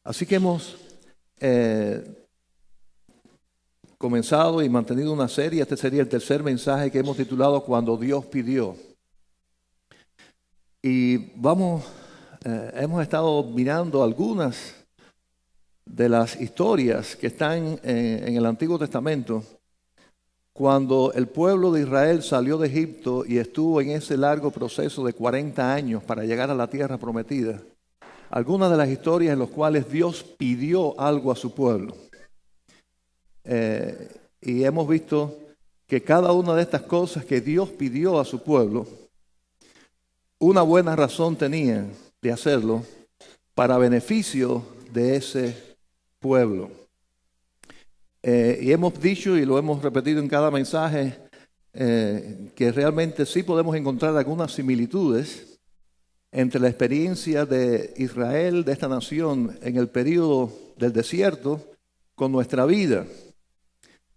Así que hemos comenzado y mantenido una serie. Este sería el tercer mensaje que hemos titulado Cuando Dios pidió. Y hemos estado mirando algunas de las historias que están en el Antiguo Testamento, cuando el pueblo de Israel salió de Egipto y estuvo en ese largo proceso de 40 años para llegar a la tierra prometida. Algunas de las historias en las cuales Dios pidió algo a su pueblo. Y hemos visto que cada una de estas cosas que Dios pidió a su pueblo, una buena razón tenía de hacerlo para beneficio de ese pueblo. Y hemos dicho y lo hemos repetido en cada mensaje que realmente sí podemos encontrar algunas similitudes entre la experiencia de Israel, de esta nación, en el período del desierto, con nuestra vida.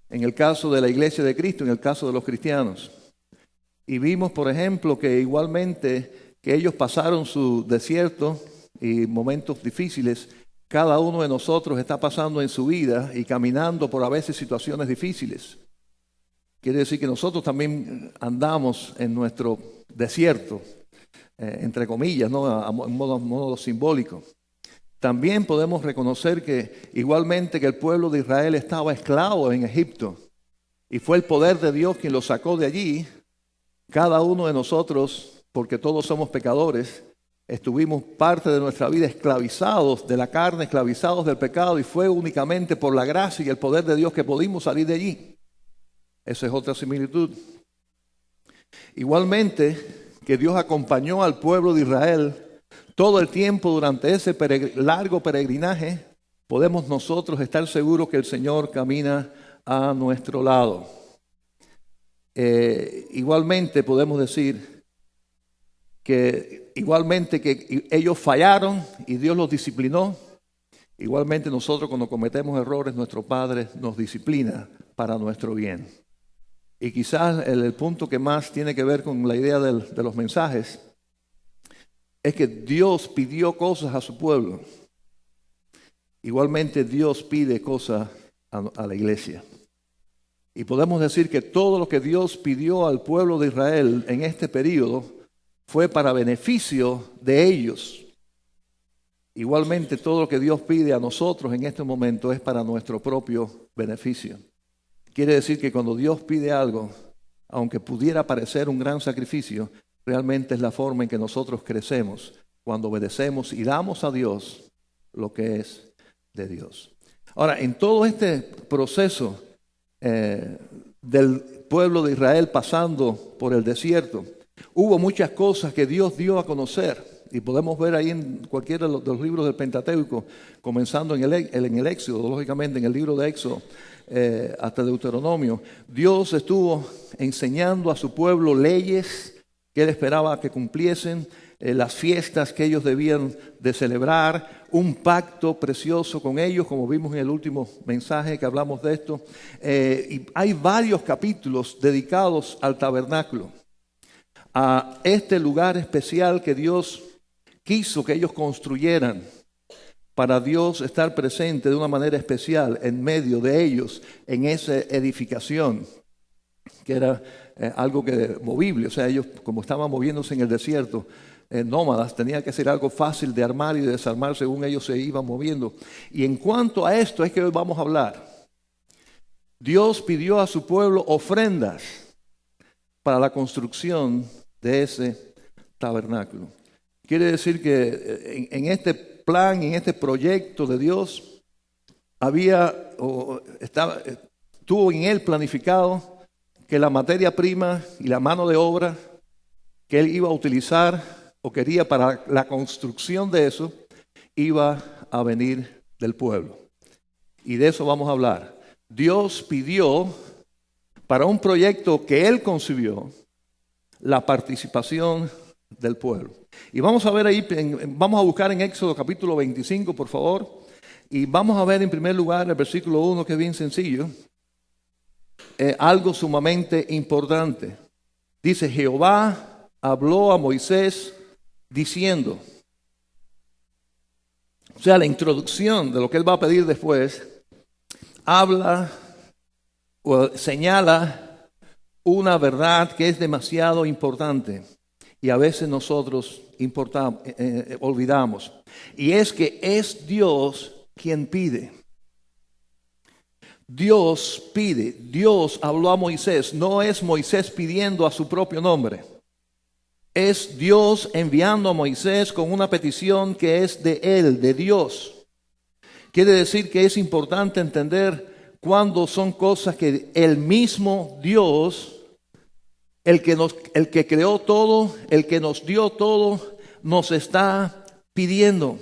En el caso de la Iglesia de Cristo, en el caso de los cristianos. Y vimos, por ejemplo, que igualmente que ellos pasaron su desierto y momentos difíciles, cada uno de nosotros está pasando en su vida y caminando por a veces situaciones difíciles. Quiere decir que nosotros también andamos en nuestro desierto, entre comillas, ¿no? En modo simbólico. También podemos reconocer que igualmente que el pueblo de Israel estaba esclavo en Egipto y fue el poder de Dios quien lo sacó de allí. Cada uno de nosotros, porque todos somos pecadores, estuvimos parte de nuestra vida esclavizados de la carne, esclavizados del pecado, y fue únicamente por la gracia y el poder de Dios que pudimos salir de allí. Esa es otra similitud. Igualmente que Dios acompañó al pueblo de Israel todo el tiempo durante ese largo peregrinaje, podemos nosotros estar seguros que el Señor camina a nuestro lado. Igualmente podemos decir que igualmente que ellos fallaron y Dios los disciplinó, igualmente nosotros cuando cometemos errores, nuestro Padre nos disciplina para nuestro bien. Y quizás el punto que más tiene que ver con la idea de los mensajes es que Dios pidió cosas a su pueblo. Igualmente Dios pide cosas a la iglesia. Y podemos decir que todo lo que Dios pidió al pueblo de Israel en este periodo fue para beneficio de ellos. Igualmente todo lo que Dios pide a nosotros en este momento es para nuestro propio beneficio. Quiere decir que cuando Dios pide algo, aunque pudiera parecer un gran sacrificio, realmente es la forma en que nosotros crecemos cuando obedecemos y damos a Dios lo que es de Dios. Ahora, en todo este proceso del pueblo de Israel pasando por el desierto, hubo muchas cosas que Dios dio a conocer. Y podemos ver ahí en cualquiera de los libros del Pentateuco, comenzando en el Éxodo, lógicamente en el libro de Éxodo, hasta Deuteronomio. Dios estuvo enseñando a su pueblo leyes que Él esperaba que cumpliesen, las fiestas que ellos debían de celebrar, un pacto precioso con ellos, como vimos en el último mensaje que hablamos de esto. Y hay varios capítulos dedicados al tabernáculo, a este lugar especial que Dios quiso que ellos construyeran para Dios estar presente de una manera especial en medio de ellos en esa edificación, que era algo que movible. O sea, ellos como estaban moviéndose en el desierto, nómadas, tenía que ser algo fácil de armar y de desarmar según ellos se iban moviendo. Y en cuanto a esto es que hoy vamos a hablar. Dios pidió a su pueblo ofrendas para la construcción de ese tabernáculo. Quiere decir que en este plan, en este proyecto de Dios, estuvo en él planificado que la materia prima y la mano de obra que él iba a utilizar o quería para la construcción de eso, iba a venir del pueblo. Y de eso vamos a hablar. Dios pidió para un proyecto que él concibió la participación del pueblo. Y vamos a ver ahí, vamos a buscar en Éxodo capítulo 25, por favor. Y vamos a ver en primer lugar el versículo 1, que es bien sencillo. Algo sumamente importante. Dice: Jehová habló a Moisés diciendo. O sea, la introducción de lo que él va a pedir después, habla o señala una verdad que es demasiado importante y a veces nosotros olvidamos. Y es que es Dios quien pide. Dios pide. Dios habló a Moisés. No es Moisés pidiendo a su propio nombre. Es Dios enviando a Moisés con una petición que es de él, de Dios. Quiere decir que es importante entender cuando son cosas que el mismo Dios, el que creó todo, el que nos dio todo, nos está pidiendo.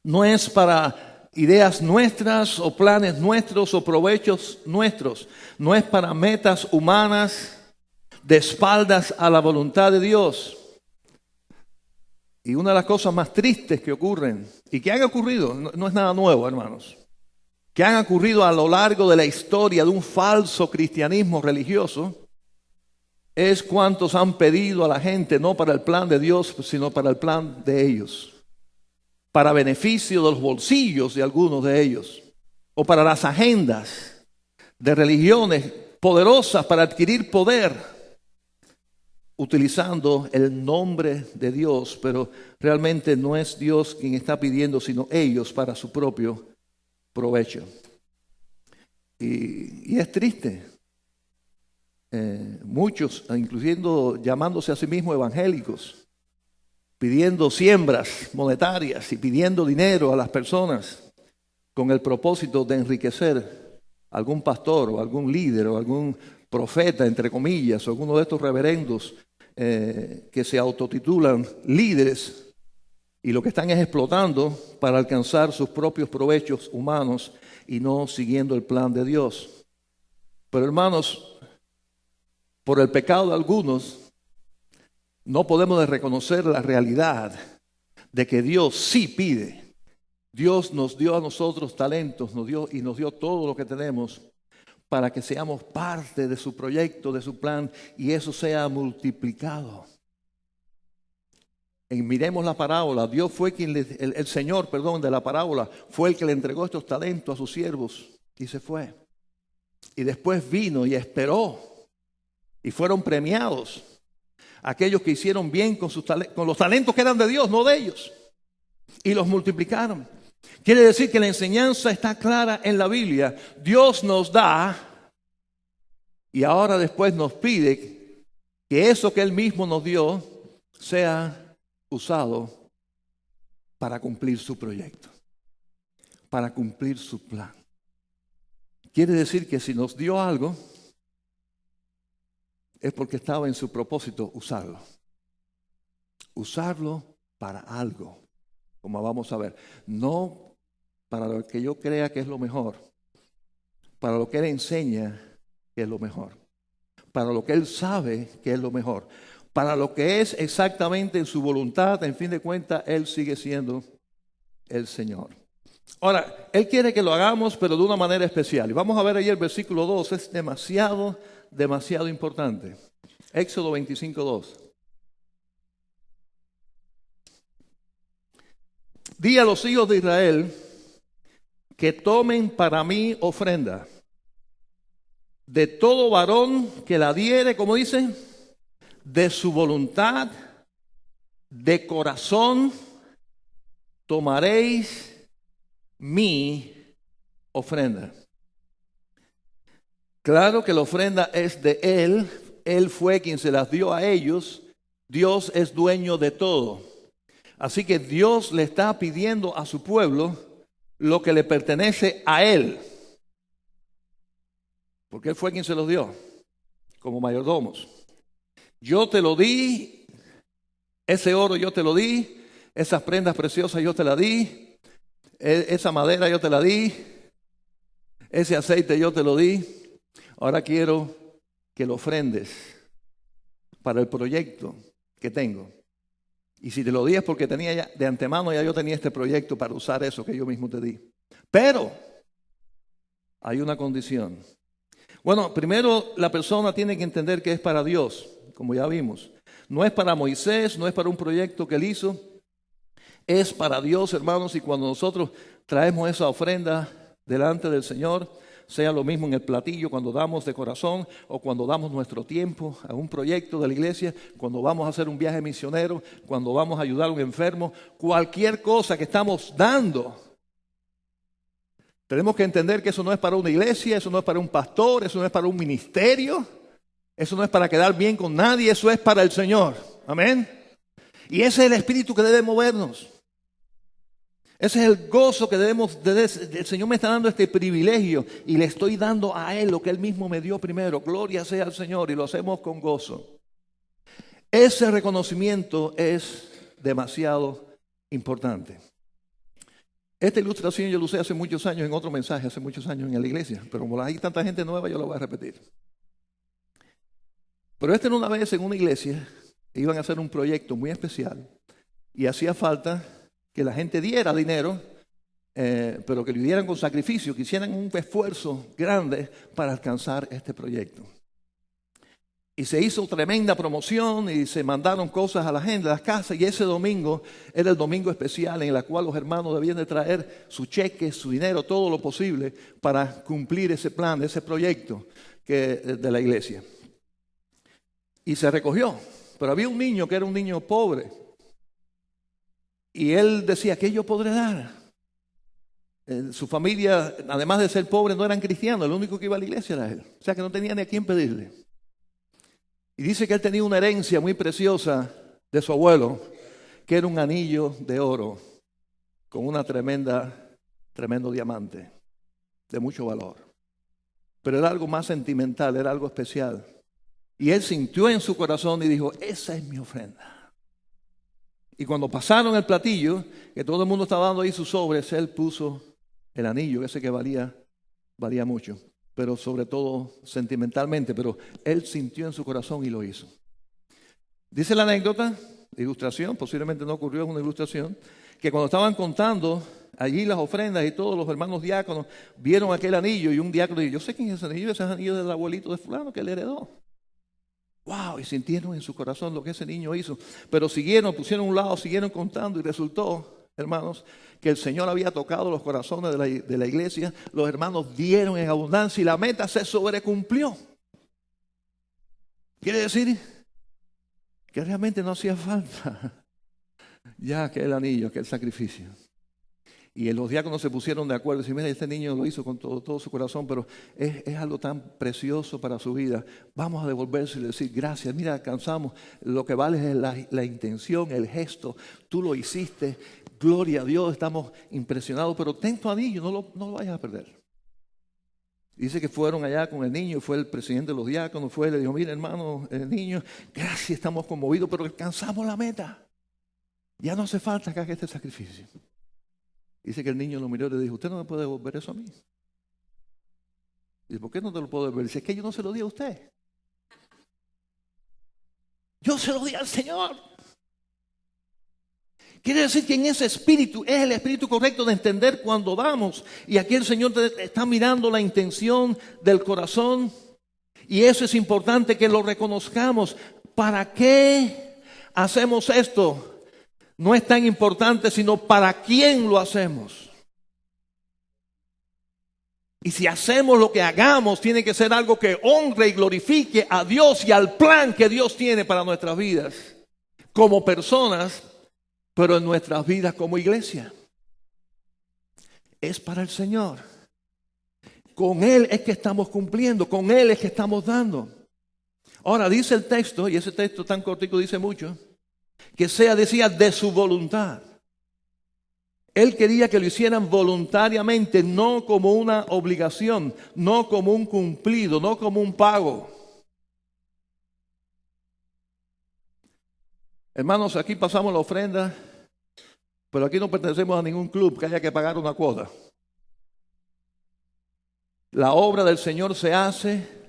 No es para ideas nuestras o planes nuestros o provechos nuestros. No es para metas humanas de espaldas a la voluntad de Dios. Y una de las cosas más tristes que ocurren y que han ocurrido, no es nada nuevo, hermanos, que han ocurrido a lo largo de la historia de un falso cristianismo religioso, es cuántos han pedido a la gente no para el plan de Dios, sino para el plan de ellos, para beneficio de los bolsillos de algunos de ellos, o para las agendas de religiones poderosas para adquirir poder, utilizando el nombre de Dios, pero realmente no es Dios quien está pidiendo, sino ellos para su propio provecho. Y es triste. Muchos, incluyendo llamándose a sí mismos evangélicos, pidiendo siembras monetarias y pidiendo dinero a las personas con el propósito de enriquecer a algún pastor o algún líder o algún profeta, entre comillas, o alguno de estos reverendos que se autotitulan líderes y lo que están es explotando para alcanzar sus propios provechos humanos y no siguiendo el plan de Dios. Pero hermanos, por el pecado de algunos, no podemos reconocer la realidad de que Dios sí pide. Dios nos dio a nosotros talentos, nos dio todo lo que tenemos para que seamos parte de su proyecto, de su plan, y eso sea multiplicado. Miremos la parábola. Dios fue quien, el Señor, de la parábola, fue el que le entregó estos talentos a sus siervos y se fue. Y después vino y esperó y fueron premiados aquellos que hicieron bien con los talentos que eran de Dios, no de ellos, y los multiplicaron. Quiere decir que la enseñanza está clara en la Biblia. Dios nos da y ahora después nos pide que eso que Él mismo nos dio sea usado para cumplir su proyecto, para cumplir su plan. Quiere decir que si nos dio algo, es porque estaba en su propósito usarlo. Usarlo para algo, como vamos a ver. No para lo que yo crea que es lo mejor, para lo que Él enseña que es lo mejor, para lo que Él sabe que es lo mejor, para lo que es exactamente en su voluntad. En fin de cuentas, Él sigue siendo el Señor. Ahora, Él quiere que lo hagamos, pero de una manera especial. Y vamos a ver ahí el versículo 2, es demasiado importante. Éxodo 25:2. Di a los hijos de Israel que tomen para mí ofrenda de todo varón que la diere, como dice, de su voluntad, de corazón, tomaréis mi ofrenda. Claro que la ofrenda es de Él. Él fue quien se las dio a ellos. Dios es dueño de todo. Así que Dios le está pidiendo a su pueblo lo que le pertenece a Él. Porque Él fue quien se los dio como mayordomos. Yo te lo di, ese oro yo te lo di, esas prendas preciosas yo te las di, esa madera yo te la di, ese aceite yo te lo di. Ahora quiero que lo ofrendes para el proyecto que tengo. Y si te lo di es porque tenía ya, de antemano ya yo tenía este proyecto para usar eso que yo mismo te di. Pero hay una condición. Bueno, primero la persona tiene que entender que es para Dios, como ya vimos. No es para Moisés, no es para un proyecto que él hizo. Es para Dios, hermanos, y cuando nosotros traemos esa ofrenda delante del Señor, sea lo mismo en el platillo cuando damos de corazón o cuando damos nuestro tiempo a un proyecto de la iglesia, cuando vamos a hacer un viaje misionero, cuando vamos a ayudar a un enfermo, cualquier cosa que estamos dando, tenemos que entender que eso no es para una iglesia, eso no es para un pastor, eso no es para un ministerio, eso no es para quedar bien con nadie, eso es para el Señor. Amén. Y ese es el espíritu que debe movernos. Ese es el gozo que debemos, el Señor me está dando este privilegio y le estoy dando a Él lo que Él mismo me dio primero. Gloria sea al Señor y lo hacemos con gozo. Ese reconocimiento es demasiado importante. Esta ilustración yo la usé hace muchos años en otro mensaje, hace muchos años en la iglesia, pero como hay tanta gente nueva yo la voy a repetir. Pero una vez en una iglesia iban a hacer un proyecto muy especial y hacía falta que la gente diera dinero, pero que lo dieran con sacrificio, que hicieran un esfuerzo grande para alcanzar este proyecto. Y se hizo tremenda promoción y se mandaron cosas a la gente, a las casas, y ese domingo era el domingo especial en el cual los hermanos debían de traer su cheque, su dinero, todo lo posible para cumplir ese plan, ese proyecto de la iglesia. Y se recogió, pero había un niño que era un niño pobre. Y él decía, ¿qué yo podré dar? Su familia, además de ser pobre, no eran cristianos. El único que iba a la iglesia era él. O sea que no tenía ni a quién pedirle. Y dice que él tenía una herencia muy preciosa de su abuelo, que era un anillo de oro con una tremendo diamante de mucho valor. Pero era algo más sentimental, era algo especial. Y él sintió en su corazón y dijo, esa es mi ofrenda. Y cuando pasaron el platillo, que todo el mundo estaba dando ahí sus sobres, él puso el anillo, ese que valía mucho, pero sobre todo sentimentalmente, pero él sintió en su corazón y lo hizo. Dice la anécdota, ilustración, posiblemente no ocurrió, es una ilustración, que cuando estaban contando allí las ofrendas y todos los hermanos diáconos vieron aquel anillo y un diácono dijo, yo sé quién es ese anillo del abuelito de fulano que le heredó. Wow, y sintieron en su corazón lo que ese niño hizo. Pero pusieron a un lado, siguieron contando y resultó, hermanos, que el Señor había tocado los corazones de la iglesia. Los hermanos dieron en abundancia y la meta se sobrecumplió. Quiere decir que realmente no hacía falta ya aquel anillo, aquel sacrificio. Y los diáconos se pusieron de acuerdo y decían, mira, este niño lo hizo con todo su corazón, pero es algo tan precioso para su vida. Vamos a devolverse y decir, gracias, mira, alcanzamos. Lo que vale es la intención, el gesto. Tú lo hiciste, gloria a Dios, estamos impresionados, pero ten tu anillo, no lo vayas a perder. Dice que fueron allá con el niño, fue el presidente de los diáconos, le dijo, mira hermano, el niño, gracias, estamos conmovidos, pero alcanzamos la meta. Ya no hace falta que haga este sacrificio. Dice que el niño lo miró y le dijo, usted no me puede devolver eso a mí. Dice, ¿por qué no te lo puedo devolver? Dice, es que yo no se lo di a usted. Yo se lo di al Señor. Quiere decir que en ese espíritu es el espíritu correcto de entender cuando damos. Y aquí el Señor está mirando la intención del corazón. Y eso es importante que lo reconozcamos. ¿Para qué hacemos esto? No es tan importante, sino para quién lo hacemos. Y si hacemos lo que hagamos, tiene que ser algo que honre y glorifique a Dios y al plan que Dios tiene para nuestras vidas, como personas, pero en nuestras vidas como iglesia. Es para el Señor. Con Él es que estamos cumpliendo, con Él es que estamos dando. Ahora dice el texto, y ese texto tan cortico dice mucho, que decía, de su voluntad. Él quería que lo hicieran voluntariamente, no como una obligación, no como un cumplido, no como un pago. Hermanos, aquí pasamos la ofrenda, pero aquí no pertenecemos a ningún club que haya que pagar una cuota. La obra del Señor se hace.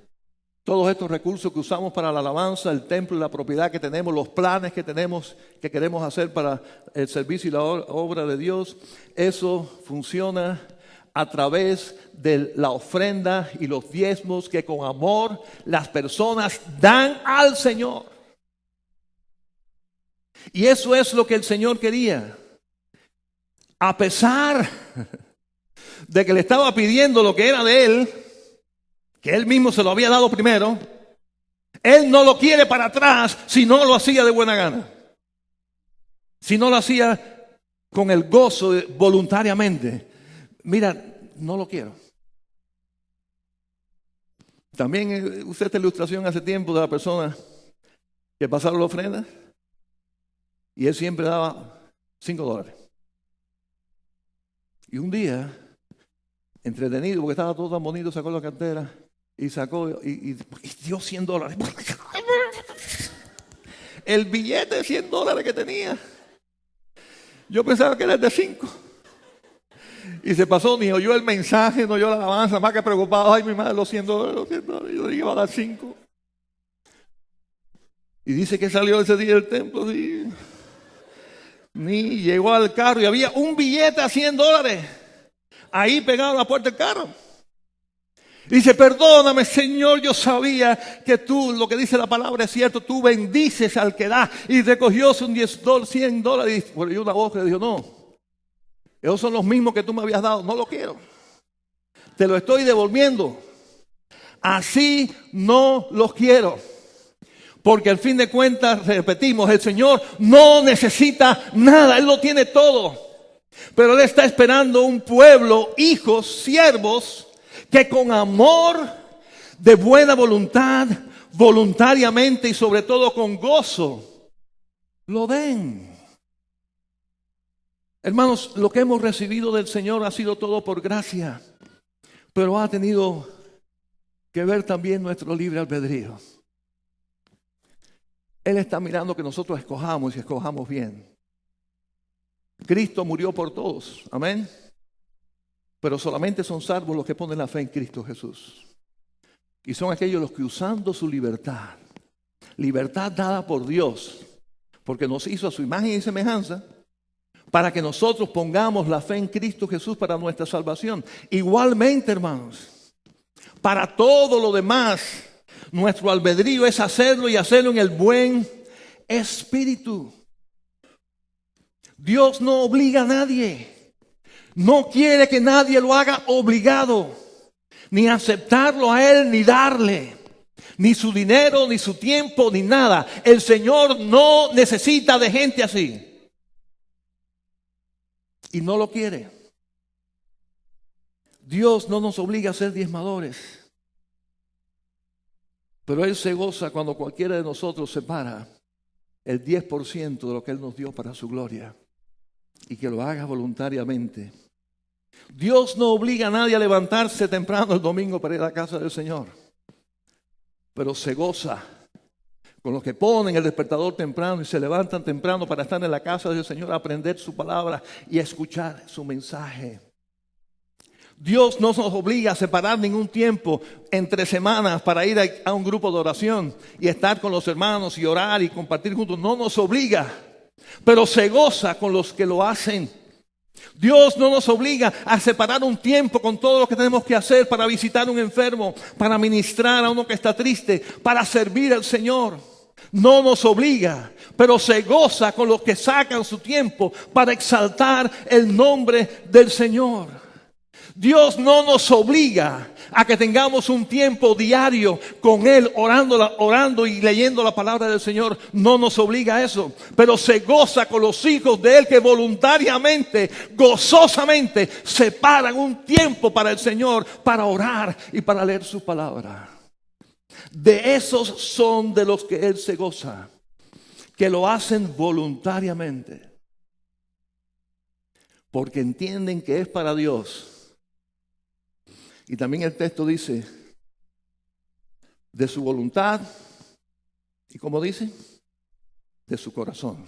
Todos estos recursos que usamos para la alabanza, el templo y la propiedad que tenemos, los planes que tenemos, que queremos hacer para el servicio y la obra de Dios, eso funciona a través de la ofrenda y los diezmos que con amor las personas dan al Señor. Y eso es lo que el Señor quería. a pesar de que le estaba pidiendo lo que era de él, que él mismo se lo había dado primero, él no lo quiere para atrás si no lo hacía de buena gana. Si no lo hacía con el gozo voluntariamente. Mira, no lo quiero. También usé esta ilustración hace tiempo de la persona que pasaron la ofrenda y él siempre daba $5. Y un día, entretenido, porque estaba todo tan bonito, sacó la cartera y sacó y dio $100. El billete de $100 que tenía, yo pensaba que era el de 5. Y se pasó, ni oyó el mensaje, no oyó la alabanza, más que preocupado. Ay, mi madre, los $100. Yo dije, iba a dar 5. Y dice que salió ese día del templo, sí. Ni llegó al carro y había un billete a $100 ahí pegado a la puerta del carro. Dice, perdóname, Señor, yo sabía que tú, lo que dice la palabra es cierto, tú bendices al que da. Y recogió un $100. Y por ahí una voz le dijo, no, esos son los mismos que tú me habías dado, no lo quiero. Te lo estoy devolviendo. Así no los quiero. Porque al fin de cuentas, repetimos, el Señor no necesita nada, Él lo tiene todo. Pero Él está esperando un pueblo, hijos, siervos, que con amor, de buena voluntad, voluntariamente y sobre todo con gozo, lo den. Hermanos, lo que hemos recibido del Señor ha sido todo por gracia, pero ha tenido que ver también nuestro libre albedrío. Él está mirando que nosotros escojamos y escojamos bien. Cristo murió por todos, amén. Pero solamente son salvos los que ponen la fe en Cristo Jesús. Y son aquellos los que usando su libertad dada por Dios, porque nos hizo a su imagen y semejanza, para que nosotros pongamos la fe en Cristo Jesús para nuestra salvación. Igualmente, hermanos, para todo lo demás, nuestro albedrío es hacerlo y hacerlo en el buen espíritu. Dios no obliga a nadie. No quiere que nadie lo haga obligado. Ni aceptarlo a Él, ni darle. Ni su dinero, ni su tiempo, ni nada. El Señor no necesita de gente así. Y no lo quiere. Dios no nos obliga a ser diezmadores. Pero Él se goza cuando cualquiera de nosotros separa el 10% de lo que Él nos dio para su gloria. Y que lo haga voluntariamente. Dios no obliga a nadie a levantarse temprano el domingo para ir a la casa del Señor. Pero se goza con los que ponen el despertador temprano y se levantan temprano para estar en la casa del Señor, a aprender su palabra y a escuchar su mensaje. Dios no nos obliga a separar ningún tiempo entre semanas para ir a un grupo de oración y estar con los hermanos y orar y compartir juntos. No nos obliga, pero se goza con los que lo hacen. Dios no nos obliga a separar un tiempo con todo lo que tenemos que hacer para visitar a un enfermo, para ministrar a uno que está triste, para servir al Señor. No nos obliga, pero se goza con los que sacan su tiempo para exaltar el nombre del Señor. Dios no nos obliga a que tengamos un tiempo diario con Él, orando y leyendo la palabra del Señor. No nos obliga a eso, pero se goza con los hijos de Él que voluntariamente, gozosamente, separan un tiempo para el Señor, para orar y para leer su palabra. De esos son de los que Él se goza, que lo hacen voluntariamente, porque entienden que es para Dios. Y también el texto dice, de su voluntad, y como dice, de su corazón.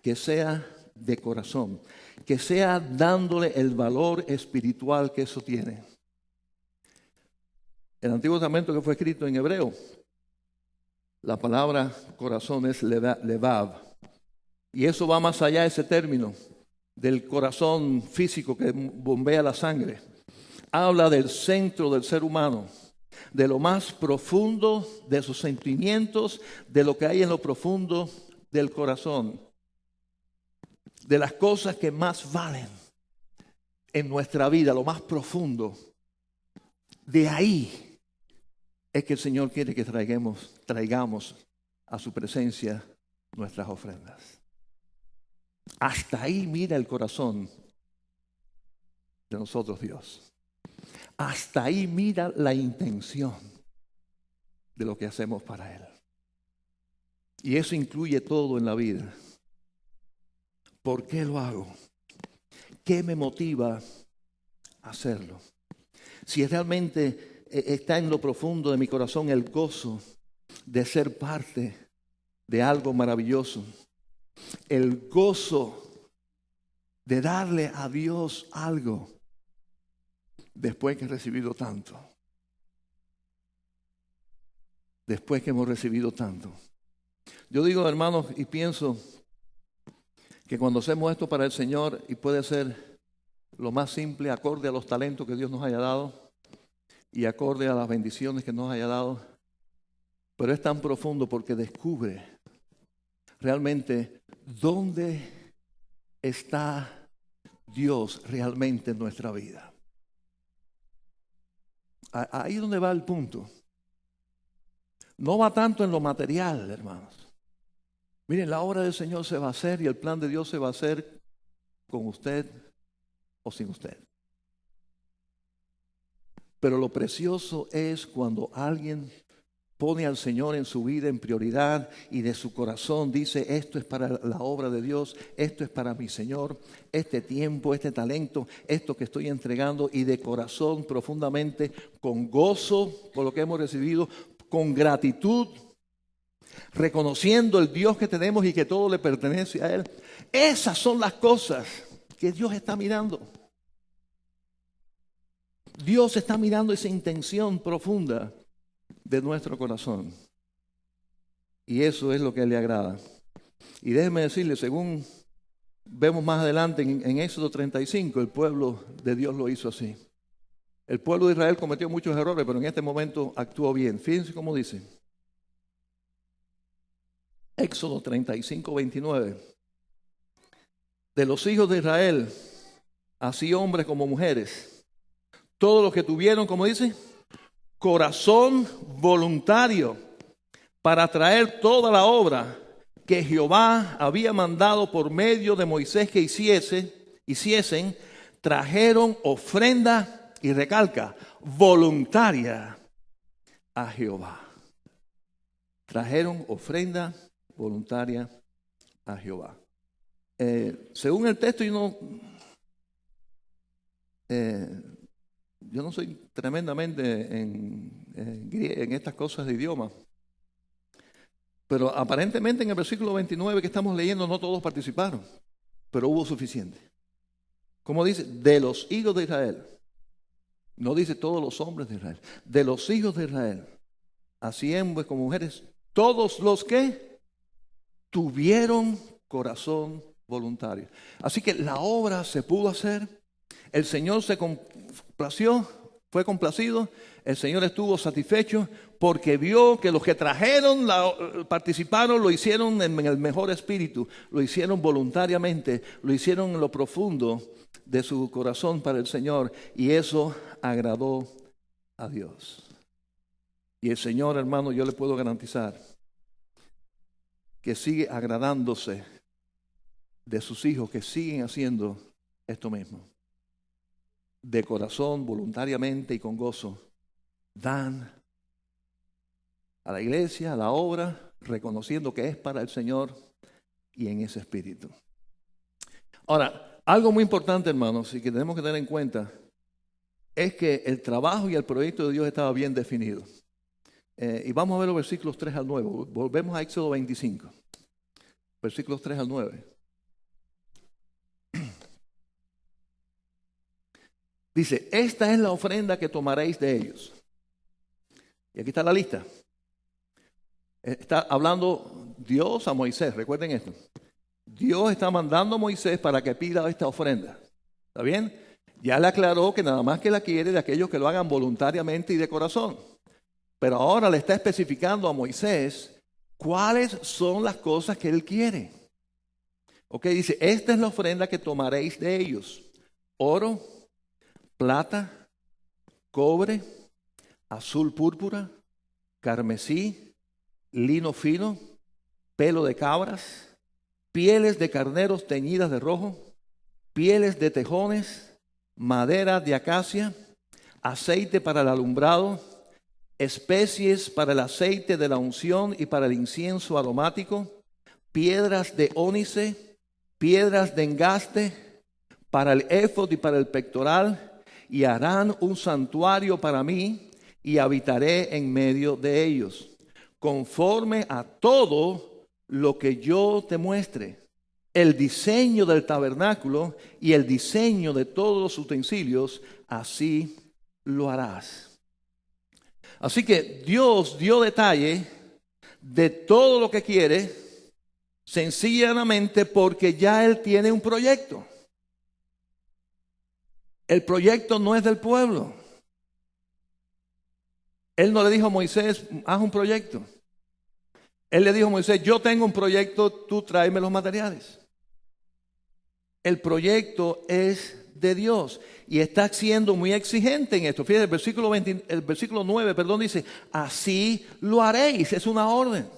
Que sea de corazón, que sea dándole el valor espiritual que eso tiene. El Antiguo Testamento, que fue escrito en hebreo, la palabra corazón es levav. Y eso va más allá de ese término del corazón físico que bombea la sangre. Habla del centro del ser humano, de lo más profundo de sus sentimientos, de lo que hay en lo profundo del corazón. de las cosas que más valen en nuestra vida, lo más profundo. De ahí es que el Señor quiere que traigamos a su presencia nuestras ofrendas. Hasta ahí mira el corazón de nosotros, Dios. Hasta ahí mira la intención de lo que hacemos para Él. Y eso incluye todo en la vida. ¿Por qué lo hago? ¿Qué me motiva a hacerlo? Si realmente está en lo profundo de mi corazón el gozo de ser parte de algo maravilloso, el gozo de darle a Dios algo después que he recibido tanto. Después que hemos recibido tanto. Yo digo, hermanos, y pienso que cuando hacemos esto para el Señor, y puede ser lo más simple, acorde a los talentos que Dios nos haya dado y acorde a las bendiciones que nos haya dado, pero es tan profundo porque descubre realmente dónde está Dios realmente en nuestra vida. Ahí es donde va el punto. No va tanto en lo material, hermanos. Miren, la obra del Señor se va a hacer y el plan de Dios se va a hacer con usted o sin usted. Pero lo precioso es cuando alguien pone al Señor en su vida en prioridad y de su corazón dice, esto es para la obra de Dios, esto es para mi Señor, este tiempo, este talento, esto que estoy entregando, y de corazón profundamente, con gozo por lo que hemos recibido, con gratitud, reconociendo el Dios que tenemos y que todo le pertenece a Él. Esas son las cosas que Dios está mirando. Dios está mirando esa intención profunda de nuestro corazón. Y eso es lo que le agrada. Y déjeme decirle, según vemos más adelante en Éxodo 35, el pueblo de Dios lo hizo así. El pueblo de Israel cometió muchos errores, pero en este momento actuó bien. Fíjense cómo dice. Éxodo 35, 29. De los hijos de Israel, así hombres como mujeres, todos los que tuvieron, como dice, corazón voluntario para traer toda la obra que Jehová había mandado por medio de Moisés que hiciesen, trajeron ofrenda, y recalca, voluntaria a Jehová. Trajeron ofrenda voluntaria a Jehová. Según el texto, yo no soy tremendamente en estas cosas de idioma, pero aparentemente en el versículo 29 que estamos leyendo no todos participaron, pero hubo suficiente. Como dice, de los hijos de Israel, no dice todos los hombres de Israel, de los hijos de Israel, así hombres como mujeres, todos los que tuvieron corazón voluntario. Así que la obra se pudo hacer, el Señor se complació, fue complacido, el Señor estuvo satisfecho porque vio que los que trajeron, participaron, lo hicieron en el mejor espíritu, lo hicieron voluntariamente, lo hicieron en lo profundo de su corazón para el Señor, y eso agradó a Dios. Y el Señor, hermano, yo le puedo garantizar que sigue agradándose de sus hijos que siguen haciendo esto mismo. De corazón, voluntariamente y con gozo, dan a la iglesia, a la obra, reconociendo que es para el Señor y en ese espíritu. Ahora, algo muy importante, hermanos, y que tenemos que tener en cuenta, es que el trabajo y el proyecto de Dios estaba bien definido. Y vamos a ver los versículos 3 al 9. Volvemos a Éxodo 25. Versículos 3 al 9. Dice, esta es la ofrenda que tomaréis de ellos. Y aquí está la lista. Está hablando Dios a Moisés, recuerden esto. Dios está mandando a Moisés para que pida esta ofrenda. ¿Está bien? Ya le aclaró que nada más que la quiere de aquellos que lo hagan voluntariamente y de corazón. Pero ahora le está especificando a Moisés cuáles son las cosas que él quiere. Ok, dice, esta es la ofrenda que tomaréis de ellos: oro, plata, cobre, azul púrpura, carmesí, lino fino, pelo de cabras, pieles de carneros teñidas de rojo, pieles de tejones, madera de acacia, aceite para el alumbrado, especies para el aceite de la unción y para el incienso aromático, piedras de ónice, piedras de engaste, para el éfod y para el pectoral, y harán un santuario para mí, y habitaré en medio de ellos, conforme a todo lo que yo te muestre. El diseño del tabernáculo y el diseño de todos los utensilios, así lo harás. Así que Dios dio detalle de todo lo que quiere, sencillamente porque ya Él tiene un proyecto. El proyecto no es del pueblo. Él no le dijo a Moisés, haz un proyecto. Él le dijo a Moisés, yo tengo un proyecto, tú tráeme los materiales. El proyecto es de Dios y está siendo muy exigente en esto. Fíjate, el versículo 9, dice, así lo haréis, es una orden.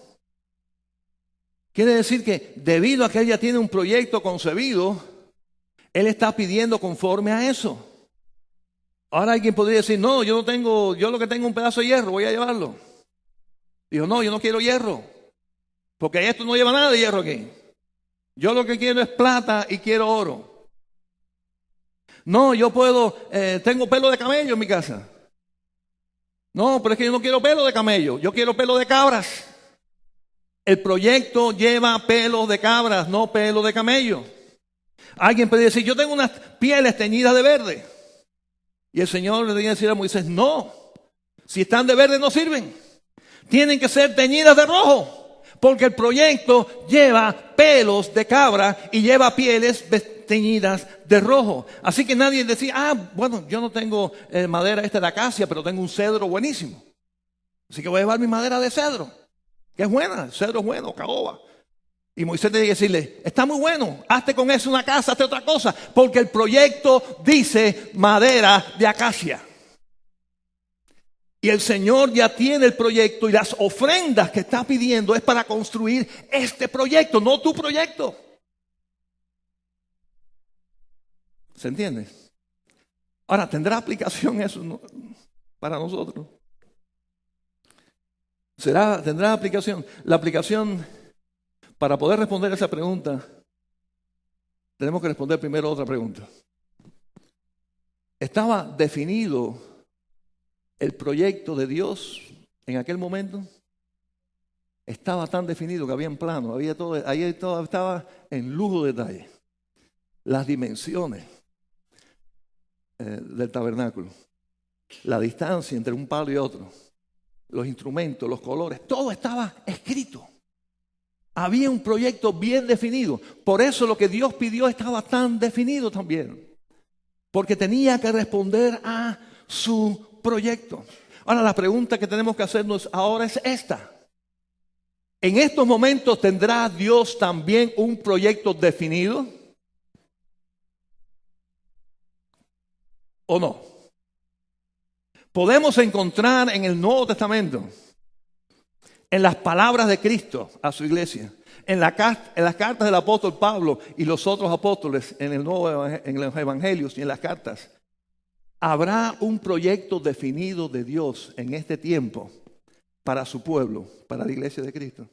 Quiere decir que debido a que él ya tiene un proyecto concebido, él está pidiendo conforme a eso. Ahora alguien podría decir, no, yo lo que tengo es un pedazo de hierro, voy a llevarlo. Dijo, no, yo no quiero hierro, porque esto no lleva nada de hierro aquí. Yo lo que quiero es plata y quiero oro. No, tengo pelo de camello en mi casa. No, pero es que yo no quiero pelo de camello, yo quiero pelo de cabras. El proyecto lleva pelos de cabras, no pelo de camello. Alguien puede decir, yo tengo unas pieles teñidas de verde. Y el Señor le tenía que decir a Moisés, no, si están de verde no sirven. Tienen que ser teñidas de rojo. Porque el proyecto lleva pelos de cabra y lleva pieles teñidas de rojo. Así que nadie decía, bueno, yo no tengo madera de acacia, pero tengo un cedro buenísimo. Así que voy a llevar mi madera de cedro, que es buena, el cedro es bueno, caoba. Y Moisés tenía que decirle, está muy bueno, hazte con eso una casa, hazte otra cosa. Porque el proyecto dice madera de acacia. Y el Señor ya tiene el proyecto y las ofrendas que está pidiendo es para construir este proyecto, no tu proyecto. ¿Se entiende? Ahora, ¿tendrá aplicación eso para nosotros? ¿Tendrá aplicación? La aplicación, para poder responder esa pregunta, tenemos que responder primero otra pregunta. ¿Estaba definido el proyecto de Dios en aquel momento? Estaba tan definido que había en plano, ahí todo estaba en lujo de detalle. Las dimensiones del tabernáculo, la distancia entre un palo y otro, los instrumentos, los colores, todo estaba escrito. Había un proyecto bien definido. Por eso lo que Dios pidió estaba tan definido también. Porque tenía que responder a su proyecto. Ahora la pregunta que tenemos que hacernos ahora es esta. ¿En estos momentos tendrá Dios también un proyecto definido? ¿O no? Podemos encontrar en el Nuevo Testamento, en las palabras de Cristo a su iglesia, en las cartas del apóstol Pablo y los otros apóstoles, en los evangelios y en las cartas, ¿habrá un proyecto definido de Dios en este tiempo para su pueblo, para la iglesia de Cristo?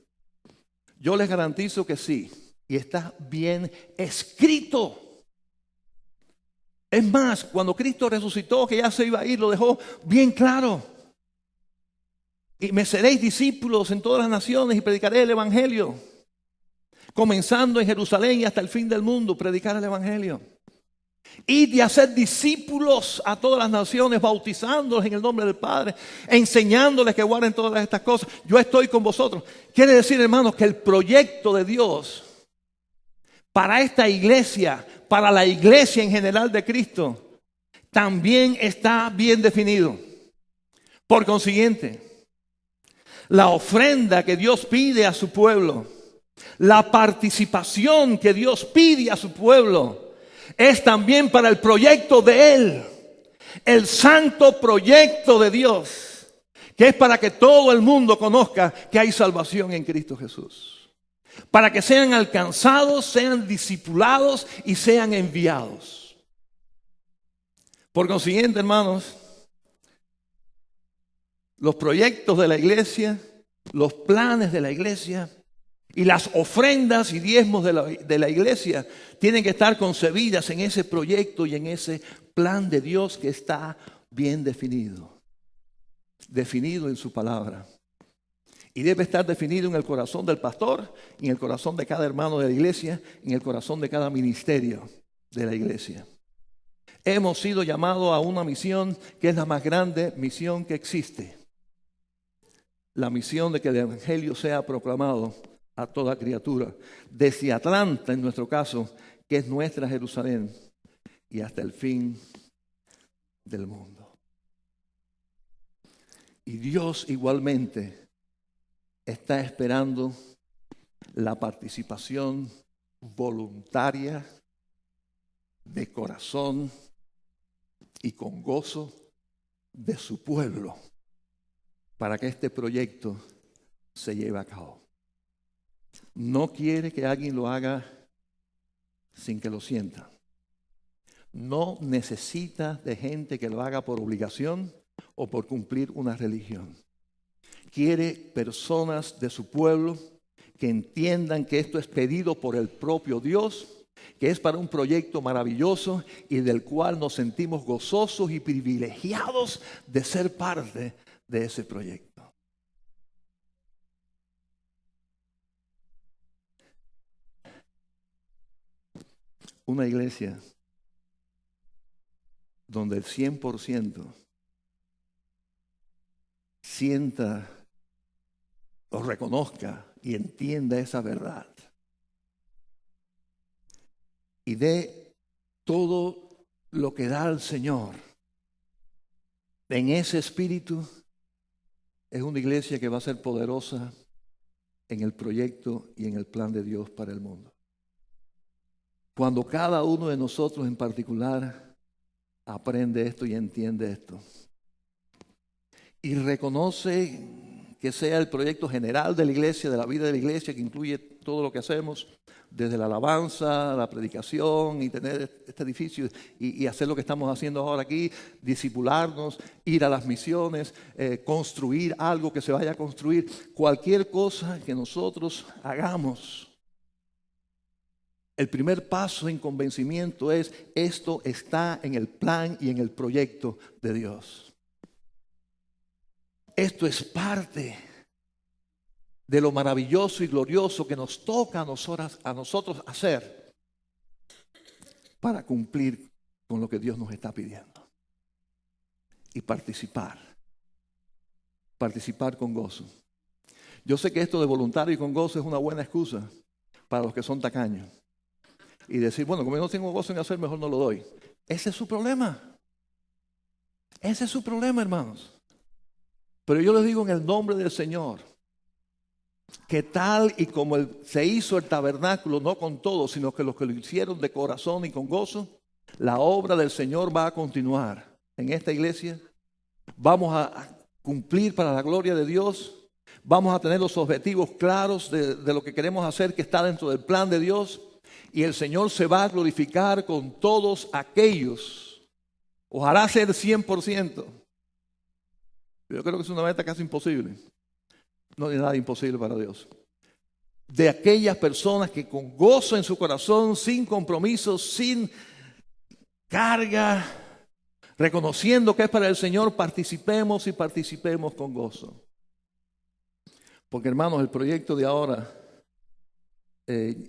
Yo les garantizo que sí, y está bien escrito. Es más, cuando Cristo resucitó, que ya se iba a ir, lo dejó bien claro. Y me seréis discípulos en todas las naciones y predicaré el evangelio. Comenzando en Jerusalén y hasta el fin del mundo, predicar el evangelio. Y de hacer discípulos a todas las naciones, bautizándolos en el nombre del Padre, enseñándoles que guarden todas estas cosas. Yo estoy con vosotros. Quiere decir, hermanos, que el proyecto de Dios para esta iglesia, para la iglesia en general de Cristo, también está bien definido. Por consiguiente, la ofrenda que Dios pide a su pueblo La participación que Dios pide a su pueblo es también para el proyecto de Él. El santo proyecto de Dios, que es para que todo el mundo conozca que hay salvación en Cristo Jesús. Para que sean alcanzados, sean discipulados y sean enviados. Por consiguiente, hermanos, los proyectos de la iglesia, los planes de la iglesia y las ofrendas y diezmos de la iglesia tienen que estar concebidas en ese proyecto y en ese plan de Dios que está bien definido en su palabra. Y debe estar definido en el corazón del pastor, en el corazón de cada hermano de la iglesia, en el corazón de cada ministerio de la iglesia. Hemos sido llamados a una misión que es la más grande misión que existe. La misión de que el evangelio sea proclamado a toda criatura, desde Atlanta en nuestro caso, que es nuestra Jerusalén, y hasta el fin del mundo. Y Dios igualmente está esperando la participación voluntaria, de corazón y con gozo de su pueblo para que este proyecto se lleve a cabo. No quiere que alguien lo haga sin que lo sienta. No necesita de gente que lo haga por obligación o por cumplir una religión. Quiere personas de su pueblo que entiendan que esto es pedido por el propio Dios, que es para un proyecto maravilloso y del cual nos sentimos gozosos y privilegiados de ser parte de ese proyecto. Una iglesia donde el 100% sienta o reconozca y entienda esa verdad y dé todo lo que da al Señor en ese espíritu, es una iglesia que va a ser poderosa en el proyecto y en el plan de Dios para el mundo. Cuando cada uno de nosotros en particular aprende esto y entiende esto y reconoce que sea el proyecto general de la iglesia, de la vida de la iglesia, que incluye todo lo que hacemos, desde la alabanza, la predicación y tener este edificio y hacer lo que estamos haciendo ahora aquí, discipularnos, ir a las misiones, construir algo que se vaya a construir, cualquier cosa que nosotros hagamos. El primer paso en convencimiento es: esto está en el plan y en el proyecto de Dios. Esto es parte de lo maravilloso y glorioso que nos toca a nosotros hacer para cumplir con lo que Dios nos está pidiendo. Y participar con gozo. Yo sé que esto de voluntario y con gozo es una buena excusa para los que son tacaños. Y decir, bueno, como yo no tengo gozo en hacer, mejor no lo doy. Ese es su problema. Ese es su problema, hermanos. Pero yo les digo en el nombre del Señor, que tal y como se hizo el tabernáculo, no con todos, sino que los que lo hicieron de corazón y con gozo, la obra del Señor va a continuar en esta iglesia. Vamos a cumplir para la gloria de Dios. Vamos a tener los objetivos claros de lo que queremos hacer, que está dentro del plan de Dios. Y el Señor se va a glorificar con todos aquellos. Ojalá ser 100%. Yo creo que es una meta casi imposible. No hay nada imposible para Dios. De aquellas personas que con gozo en su corazón, sin compromiso, sin carga, reconociendo que es para el Señor, participemos con gozo. Porque, hermanos, el proyecto de ahora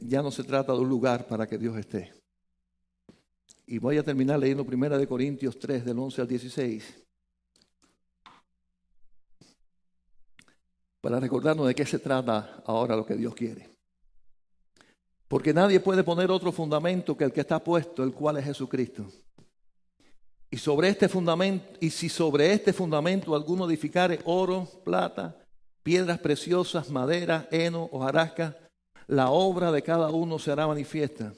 ya no se trata de un lugar para que Dios esté. Y voy a terminar leyendo 1 Corintios 3, del 11 al 16. Para recordarnos de qué se trata ahora lo que Dios quiere. Porque nadie puede poner otro fundamento que el que está puesto, el cual es Jesucristo. Y si sobre este fundamento alguno edificare oro, plata, piedras preciosas, madera, heno, hojarasca, la obra de cada uno será manifiesta,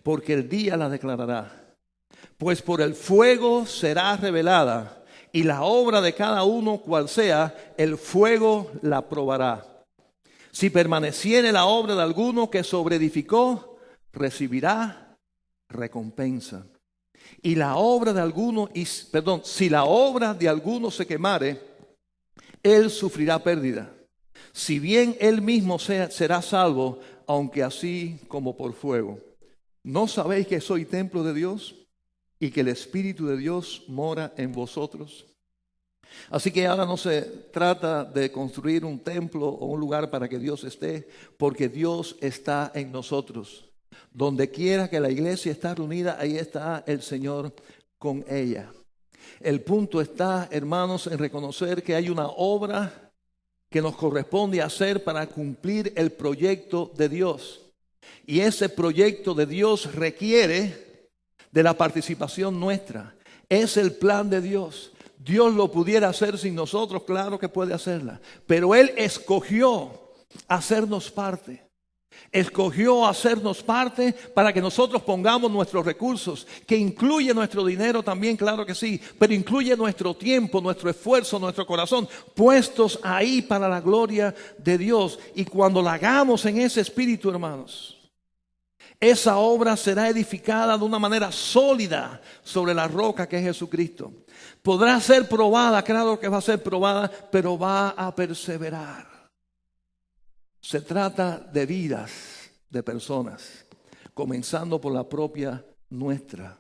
porque el día la declarará. Pues por el fuego será revelada, y la obra de cada uno, cual sea, el fuego la probará. Si permaneciere la obra de alguno que sobreedificó, recibirá recompensa. Y la obra de alguno, si la obra de alguno se quemare, él sufrirá pérdida. Si bien él mismo será salvo, aunque así como por fuego. ¿No sabéis que soy templo de Dios y que el Espíritu de Dios mora en vosotros? Así que ahora no se trata de construir un templo o un lugar para que Dios esté, porque Dios está en nosotros. Donde quiera que la iglesia está reunida, ahí está el Señor con ella. El punto está, hermanos, en reconocer que hay una obra que nos corresponde hacer para cumplir el proyecto de Dios. Y ese proyecto de Dios requiere de la participación nuestra. Es el plan de Dios. Dios lo pudiera hacer sin nosotros, claro que puede hacerla. Pero Él escogió hacernos parte. Escogió hacernos parte para que nosotros pongamos nuestros recursos, que incluye nuestro dinero también, claro que sí, pero incluye nuestro tiempo, nuestro esfuerzo, nuestro corazón, puestos ahí para la gloria de Dios. Y cuando la hagamos en ese espíritu, hermanos, esa obra será edificada de una manera sólida sobre la roca que es Jesucristo. Podrá ser probada, claro que va a ser probada, pero va a perseverar. Se trata de vidas de personas, comenzando por la propia nuestra.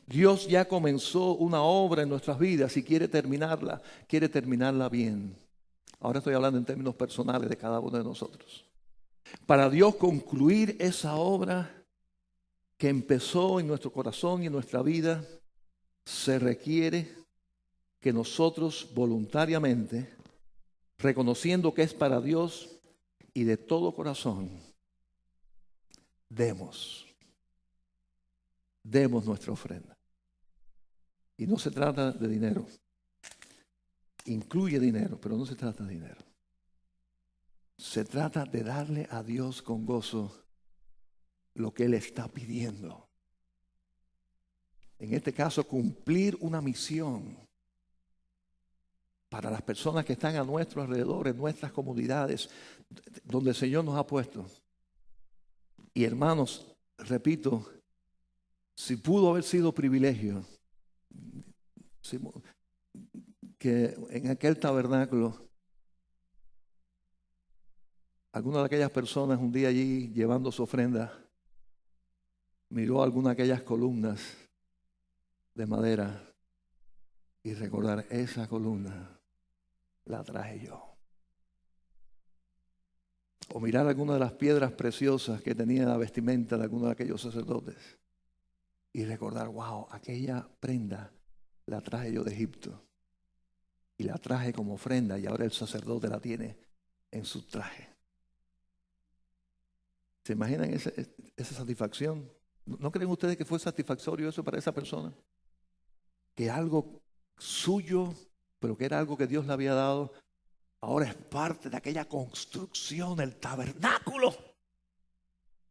Dios ya comenzó una obra en nuestras vidas y quiere terminarla bien. Ahora estoy hablando en términos personales de cada uno de nosotros. Para Dios concluir esa obra que empezó en nuestro corazón y en nuestra vida, se requiere que nosotros voluntariamente, reconociendo que es para Dios y de todo corazón, demos nuestra ofrenda. Y no se trata de dinero. Incluye dinero, pero no se trata de dinero. Se trata de darle a Dios con gozo lo que Él está pidiendo. En este caso, cumplir una misión para las personas que están a nuestro alrededor, en nuestras comunidades, donde el Señor nos ha puesto. Y hermanos, repito, si pudo haber sido privilegio, que en aquel tabernáculo, alguna de aquellas personas un día allí llevando su ofrenda, miró alguna de aquellas columnas de madera y recordar, esa columna la traje yo. O mirar alguna de las piedras preciosas que tenía la vestimenta de alguno de aquellos sacerdotes y recordar, wow, aquella prenda la traje yo de Egipto y la traje como ofrenda y ahora el sacerdote la tiene en su traje. ¿Se imaginan esa satisfacción? ¿No creen ustedes que fue satisfactorio eso para esa persona? Que algo suyo, pero que era algo que Dios le había dado, ahora es parte de aquella construcción del tabernáculo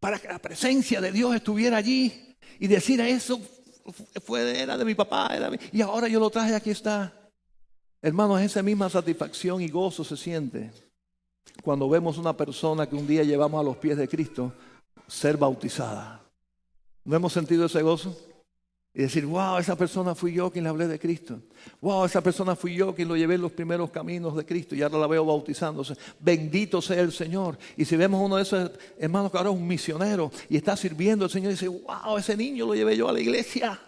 para que la presencia de Dios estuviera allí y decir, eso era de mi papá, y ahora yo lo traje, aquí está. Hermanos, esa misma satisfacción y gozo se siente cuando vemos una persona que un día llevamos a los pies de Cristo ser bautizada. ¿No hemos sentido ese gozo? Y decir, wow, esa persona fui yo quien le hablé de Cristo. Wow, esa persona fui yo quien lo llevé en los primeros caminos de Cristo y ahora la veo bautizándose. Bendito sea el Señor. Y si vemos uno de esos hermanos que ahora es un misionero y está sirviendo al Señor y dice, wow, ese niño lo llevé yo a la iglesia.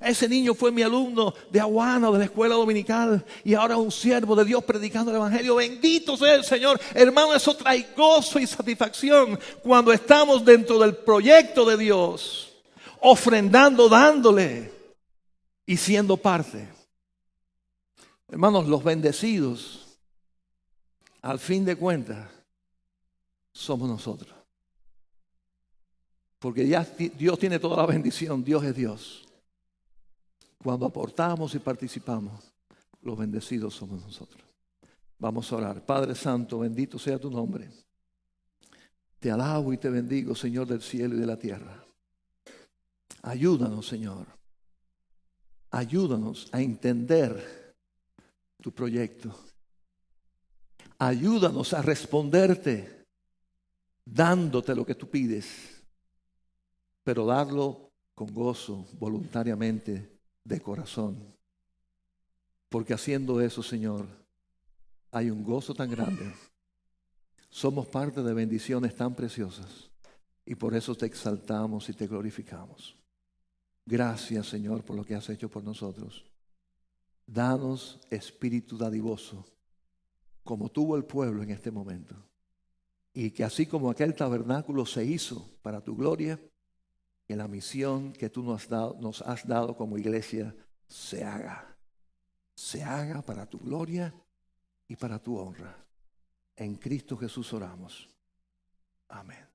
Ese niño fue mi alumno de Aguana, de la escuela dominical, y ahora es un siervo de Dios predicando el evangelio. Bendito sea el Señor. Hermano, eso trae gozo y satisfacción cuando estamos dentro del proyecto de Dios, ofrendando, dándole y siendo parte. Hermanos, los bendecidos, al fin de cuentas, somos nosotros. Porque ya Dios tiene toda la bendición, Dios es Dios. Cuando aportamos y participamos, los bendecidos somos nosotros. Vamos a orar. Padre Santo, bendito sea tu nombre. Te alabo y te bendigo, Señor del cielo y de la tierra. Ayúdanos, Señor. Ayúdanos a entender tu proyecto. Ayúdanos a responderte dándote lo que tú pides, pero darlo con gozo, voluntariamente, de corazón. Porque haciendo eso, Señor, hay un gozo tan grande. Somos parte de bendiciones tan preciosas y por eso te exaltamos y te glorificamos. Gracias, Señor, por lo que has hecho por nosotros. Danos espíritu dadivoso, como tuvo el pueblo en este momento. Y que así como aquel tabernáculo se hizo para tu gloria, que la misión que tú nos has dado como iglesia se haga. Se haga para tu gloria y para tu honra. En Cristo Jesús oramos. Amén.